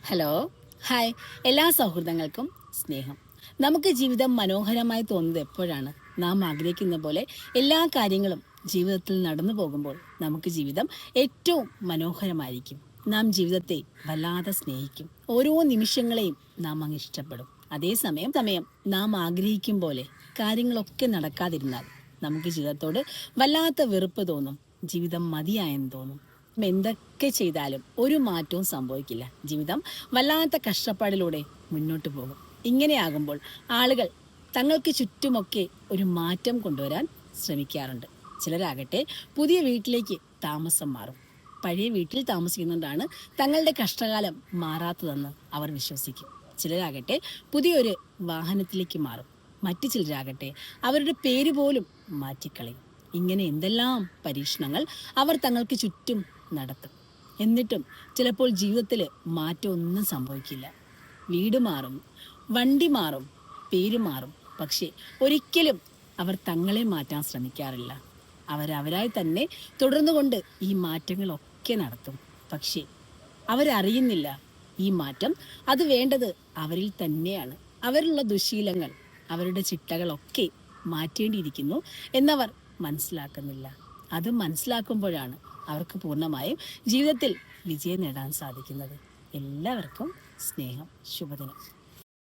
Hello, hi. എല്ലാ സൗഹൃദങ്ങൾക്കും സ്നേഹം. നമുക്ക് ജീവിതം മനോഹരമായി തോന്നുന്നത് എപ്പോഴാണ്? നാം ആഗ്രഹിക്കുന്ന പോലെ എല്ലാ കാര്യങ്ങളും ജീവിതത്തിൽ നടന്നു പോകുമ്പോൾ നമുക്ക് ജീവിതം ഏറ്റവും മനോഹരമായിരിക്കും. നാം ജീവിതത്തെ വല്ലാതെ സ്നേഹിക്കും. ഓരോ നിമിഷങ്ങളെയും നാം അങ്ങ് ഇഷ്ടപ്പെടും. അതേസമയം നാം ആഗ്രഹിക്കും പോലെ കാര്യങ്ങളൊക്കെ നടക്കാതിരുന്നാൽ നമുക്ക് ജീവിതത്തോട് വല്ലാത്ത വെറുപ്പ് തോന്നും. ജീവിതം മതിയായെന്ന് തോന്നും. എന്തൊക്കെ ചെയ്താലും ഒരു മാറ്റവും സംഭവിക്കില്ല. ജീവിതം വല്ലാത്ത കഷ്ടപ്പാടിലൂടെ മുന്നോട്ട് പോകും. ഇങ്ങനെയാകുമ്പോൾ ആളുകൾ തങ്ങൾക്ക് ചുറ്റുമൊക്കെ ഒരു മാറ്റം കൊണ്ടുവരാൻ ശ്രമിക്കാറുണ്ട്. ചിലരാകട്ടെ പുതിയ വീട്ടിലേക്ക് താമസം മാറും. പഴയ വീട്ടിൽ താമസിക്കുന്നുകൊണ്ടാണ് തങ്ങളുടെ കഷ്ടകാലം മാറാത്തതെന്ന് അവർ വിശ്വസിക്കും. ചിലരാകട്ടെ പുതിയൊരു വാഹനത്തിലേക്ക് മാറും. മറ്റു ചിലരാകട്ടെ അവരുടെ പേര് പോലും മാറ്റിക്കളയും. ഇങ്ങനെ എന്തെല്ലാം പരീക്ഷണങ്ങൾ അവർ തങ്ങൾക്ക് ചുറ്റും നടത്തും. എന്നിട്ടും ചിലപ്പോൾ ജീവിതത്തിൽ മാറ്റമൊന്നും സംഭവിക്കില്ല. വീട് മാറും, വണ്ടി മാറും, പേര് മാറും. പക്ഷെ ഒരിക്കലും അവർ തങ്ങളെ മാറ്റാൻ ശ്രമിക്കാറില്ല. അവരവരായി തന്നെ തുടർന്നുകൊണ്ട് ഈ മാറ്റങ്ങളൊക്കെ നടത്തും. പക്ഷേ അവരറിയുന്നില്ല ഈ മാറ്റം അത് വേണ്ടത് അവരിൽ തന്നെയാണ്. അവരിലുള്ള ദുശീലങ്ങൾ, അവരുടെ ചിട്ടകളൊക്കെ മാറ്റേണ്ടിയിരിക്കുന്നു എന്നവർ മനസ്സിലാക്കുന്നില്ല. അത് മനസ്സിലാക്കുമ്പോഴാണ് അവർക്ക് പൂർണ്ണമായും ജീവിതത്തിൽ വിജയം നേടാൻ സാധിക്കുന്നത്. എല്ലാവർക്കും സ്നേഹം. ശുഭദിനം.